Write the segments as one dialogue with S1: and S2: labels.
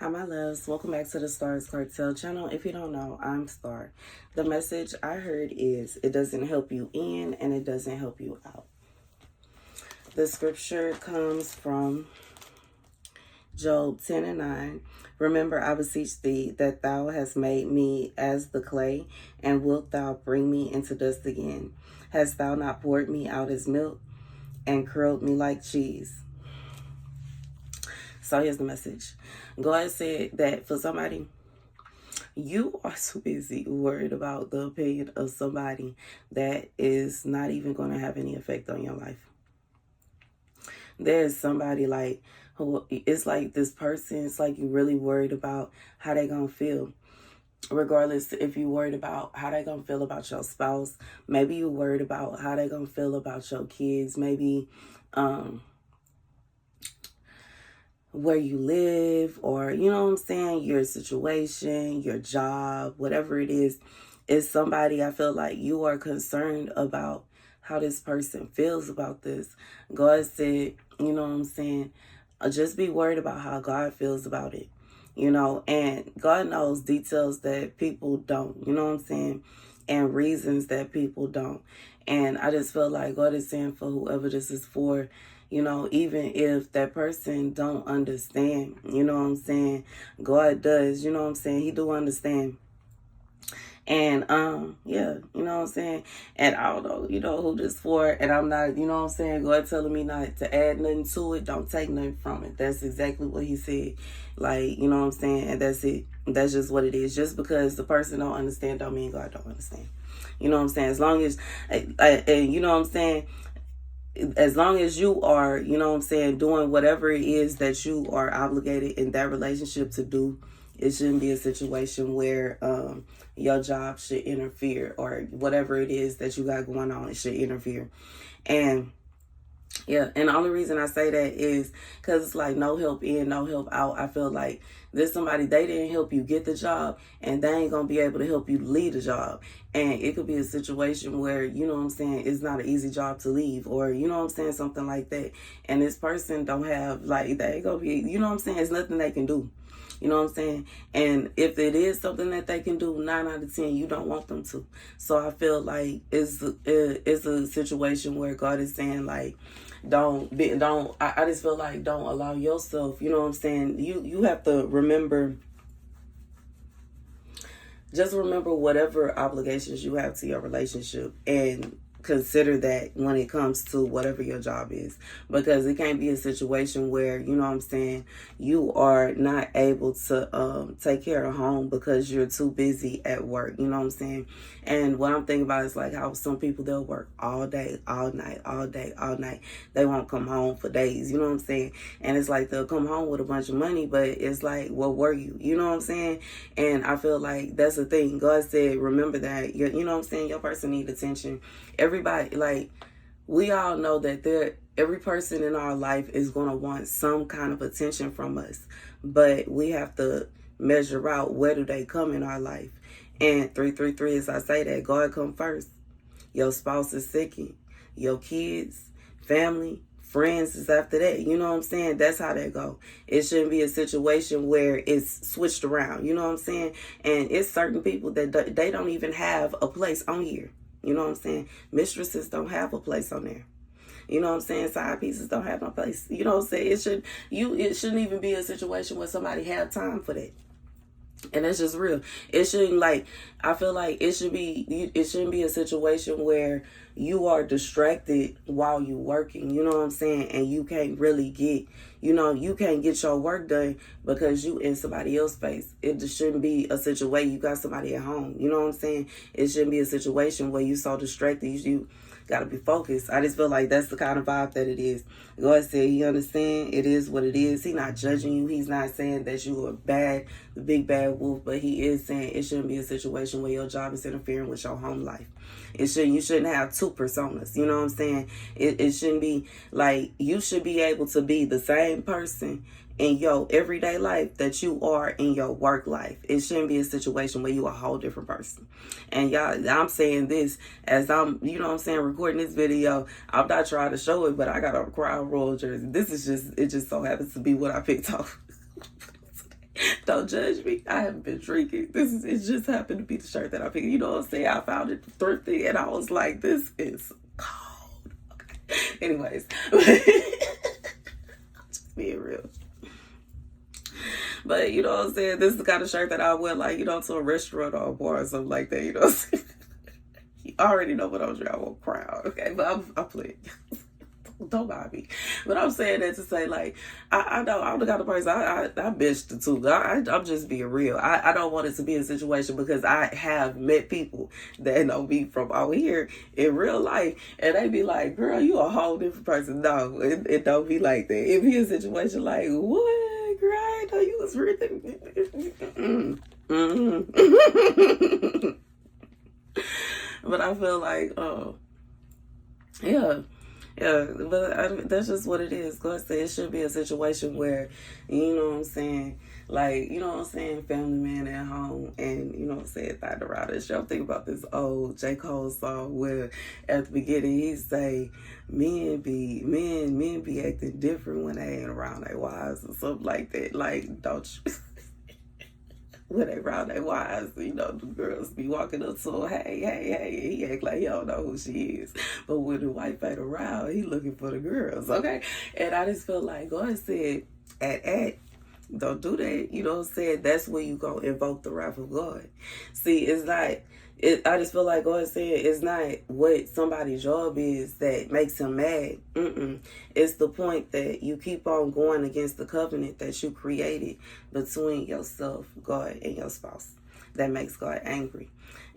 S1: Hi, my loves. Welcome back to the Starscartel channel. If you don't know, I'm Star. The message I heard is it doesn't help you in and it doesn't help you out. The scripture comes from Job 10:9. Remember, I beseech thee that thou hast made me as the clay, and wilt thou bring me into dust again? Hast thou not poured me out as milk and curled me like cheese? So here's the message. God said that for somebody, you are too busy worried about the opinion of somebody that is not even going to have any effect on your life. There's somebody like who it's like this person, it's like you really worried about how they going to feel. Regardless if you worried about how they going to feel about your spouse, maybe you worried about how they going to feel about your kids, maybe where you live, or you know what I'm saying, your situation, your job, whatever it is somebody I feel like you are concerned about how this person feels about this. God said, you know what I'm saying, just be worried about how God feels about it, and God knows details that people don't, you know what I'm saying, and reasons that people don't. And I just feel like God is saying for whoever this is for, even if that person don't understand, you know what I'm saying, God does, you know what I'm saying, he do understand. And yeah, you know what I'm saying, and I don't know, who this for, and I'm not, you know what I'm saying, God telling me not to add nothing to it, don't take nothing from it. That's exactly what he said, like, you know what I'm saying, and that's it. That's just what it is. Just because the person don't understand don't mean God don't understand. You know what I'm saying? As long as, and you know what I'm saying, as long as you are, you know what I'm saying, doing whatever it is that you are obligated in that relationship to do, it shouldn't be a situation where your job should interfere, or whatever it is that you got going on, it should interfere. And yeah, and the only reason I say that is because it's like no help in, no help out. I feel like there's somebody, they didn't help you get the job, and they ain't going to be able to help you leave the job. And it could be a situation where, you know what I'm saying, it's not an easy job to leave, or, you know what I'm saying, something like that. And this person don't have, like, they ain't going to be, you know what I'm saying, it's nothing they can do. You know what I'm saying? And if it is something that they can do, 9 out of 10, you don't want them to. So I feel like it's a situation where God is saying, like, I just feel like don't allow yourself, you know what I'm saying? You have to remember, just remember whatever obligations you have to your relationship, and consider that when it comes to whatever your job is, because it can't be a situation where, you know what I'm saying, you are not able to take care of home because you're too busy at work, you know what I'm saying. And what I'm thinking about is like how some people, they'll work all day, all night, all day, all night. They won't come home for days, you know what I'm saying. And it's like they'll come home with a bunch of money, but it's like, what were you know what I'm saying. And I feel like that's the thing. God said, remember that, you know what I'm saying, your person need attention. Everybody, like, we all know that every person in our life is going to want some kind of attention from us, but we have to measure out where do they come in our life. And 333, as I say that, God come first, your spouse is second, your kids, family, friends is after that. You know what I'm saying? That's how that go. It shouldn't be a situation where it's switched around, you know what I'm saying. And it's certain people that they don't even have a place on here. You know what I'm saying? Mistresses don't have a place on there. You know what I'm saying? Side pieces don't have no place. You know what I'm saying? It shouldn't even be a situation where somebody have time for that. And that's just real. It shouldn't, like, I feel like it shouldn't be a situation where you are distracted while you're working, you know what I'm saying? And you can't really get, you can't get your work done because you in somebody else's space. It just shouldn't be a situation you got somebody at home, you know what I'm saying? It shouldn't be a situation where you so distracted, you gotta be focused. I just feel like that's the kind of vibe that it is. God said he understand. It is what it is. He not judging you. He's not saying that you are bad, the big bad wolf, but he is saying it shouldn't be a situation where your job is interfering with your home life. You shouldn't have two personas. You know what I'm saying? It shouldn't be like, you should be able to be the same person in your everyday life that you are in your work life. It shouldn't be a situation where you a whole different person. And y'all, I'm saying this as I'm, you know what I'm saying, recording this video. I'm not trying to show it, but I got a Crown Royal jersey. This is just, it just so happens to be what I picked off. Don't judge me. I haven't been drinking. It just happened to be the shirt that I picked. You know what I'm saying? I found it thrifty and I was like, this is cold. Okay. Anyways. I'm just being real. But you know what I'm saying? This is the kind of shirt that I wear, like, you know, to a restaurant or a bar or something like that. You know what I'm saying? You already know what I'm saying. I won't cry, okay? But I'm playing. Don't mind me. But I'm saying that to say, like, I know I'm the kind of person, I bitch the two. I'm just being real. I don't want it to be a situation because I have met people that know me from out here in real life. And they be like, girl, you a whole different person. No, it don't be like that. It be a situation like, what? Girl, I know you was really... But I feel like, yeah, but that's just what it is. God said it should be a situation where, you know what I'm saying, like, you know what I'm saying, family man at home, and, you know what I'm saying, thought around this show. Think about this old J. Cole song where at the beginning he say, men be acting different when they ain't around their wives or something like that. Like, don't you... when they around their wives, you know, the girls be walking up to him, hey, he act like he don't know who she is. But when the wife ain't around, he looking for the girls, okay? And I just feel like God said, don't do that. You know what I'm saying? That's where you go invoke the wrath of God. See, it's like, I just feel like God said it's not what somebody's job is that makes him mad. It's the point that you keep on going against the covenant that you created between yourself, God, and your spouse. That makes God angry.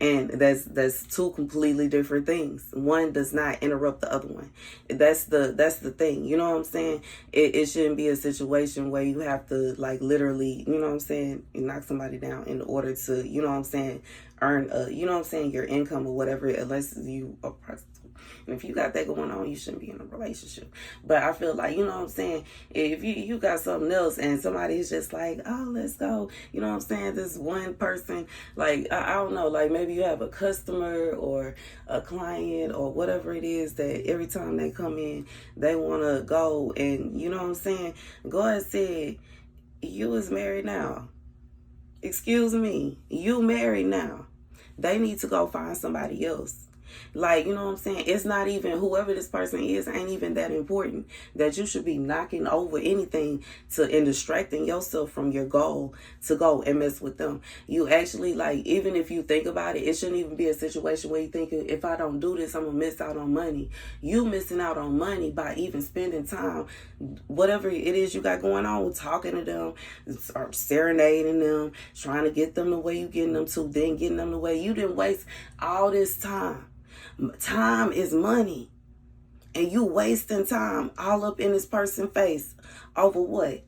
S1: And that's two completely different things. One does not interrupt the other one. That's the thing. You know what I'm saying? It shouldn't be a situation where you have to, like, literally, you know what I'm saying, knock somebody down in order to, you know what I'm saying, earn you know what I'm saying, your income or whatever, unless you are prostitute. And if you got that going on, you shouldn't be in a relationship. But I feel like, you know what I'm saying, if you got something else and somebody's just like, oh, let's go, you know what I'm saying, this one person, like, I don't know, like maybe you have a customer or a client or whatever it is that every time they come in, they want to go, and you know what I'm saying, God said, you is married now. Excuse me, you married now. They need to go find somebody else. Like, you know what I'm saying? It's not even, whoever this person is, ain't even that important that you should be knocking over anything and distracting yourself from your goal to go and mess with them. You actually, like, even if you think about it, it shouldn't even be a situation where you think, if I don't do this, I'm going to miss out on money. You missing out on money by even spending time, whatever it is you got going on, talking to them, or serenading them, trying to get them the way you getting them to, then getting them the way you didn't waste all this time. Time is money, and you wasting time all up in this person's face over what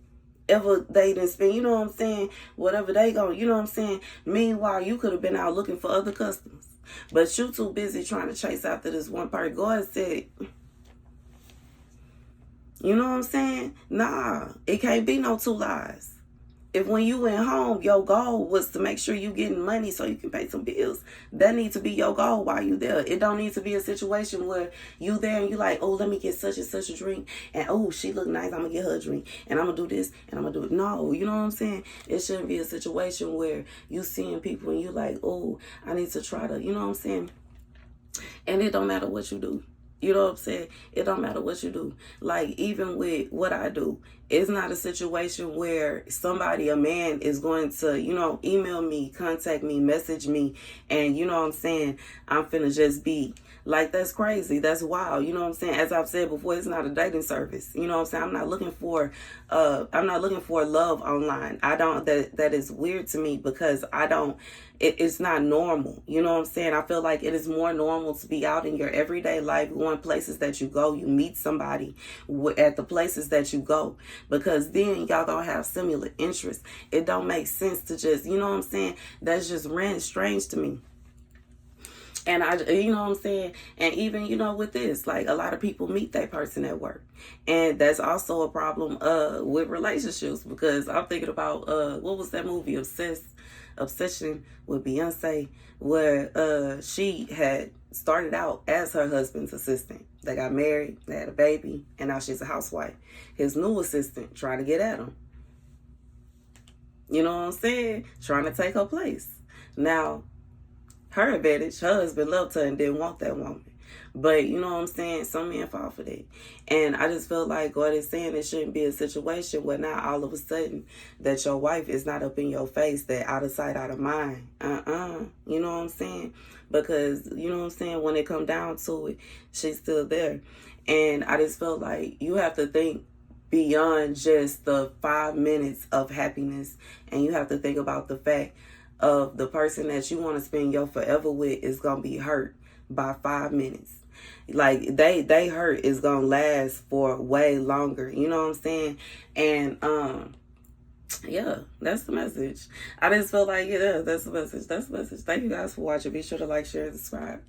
S1: ever they didn't spend, you know what I'm saying, whatever they go, you know what I'm saying. Meanwhile, you could have been out looking for other customers, but you too busy trying to chase after this one person. God said, you know what I'm saying, nah, it can't be no two lies. If when you went home, your goal was to make sure you getting money so you can pay some bills, that needs to be your goal while you there. It don't need to be a situation where you there and you like, oh, let me get such and such a drink. And, oh, she look nice. I'm going to get her a drink. And I'm going to do this and I'm going to do it. No, you know what I'm saying? It shouldn't be a situation where you seeing people and you like, oh, I need to try to, you know what I'm saying? And it don't matter what you do. You know what I'm saying? It don't matter what you do. Like, even with what I do, it's not a situation where somebody, a man, is going to, you know, email me, contact me, message me, and, you know what I'm saying, I'm finna just be like, that's crazy. That's wild. You know what I'm saying? As I've said before, it's not a dating service. You know what I'm saying? I'm not looking for love online. That is weird to me because it's not normal. You know what I'm saying? I feel like it is more normal to be out in your everyday life, going places that you go, you meet somebody at the places that you go, because then y'all gonna have similar interests. It don't make sense to just, you know what I'm saying? That's just strange to me. And you know what I'm saying? And even, you know, with this, like, a lot of people meet that person at work. And that's also a problem with relationships, because I'm thinking about, what was that movie, Obsession with Beyonce, where she had started out as her husband's assistant. They got married, they had a baby, and now she's a housewife. His new assistant trying to get at him. You know what I'm saying? Trying to take her place. Now, her advantage, her husband loved her and didn't want that woman. But you know what I'm saying? Some men fall for that. And I just feel like God is saying it shouldn't be a situation where now all of a sudden that your wife is not up in your face, that out of sight, out of mind. You know what I'm saying? Because, you know what I'm saying, when it come down to it, she's still there. And I just feel like you have to think beyond just the 5 minutes of happiness. And you have to think about the fact of the person that you want to spend your forever with is going to be hurt by 5 minutes. Like they hurt is gonna last for way longer. You know what I'm saying? And yeah, that's the message. I just feel like, yeah, that's the message. That's the message. Thank you guys for watching. Be sure to like, share, and subscribe.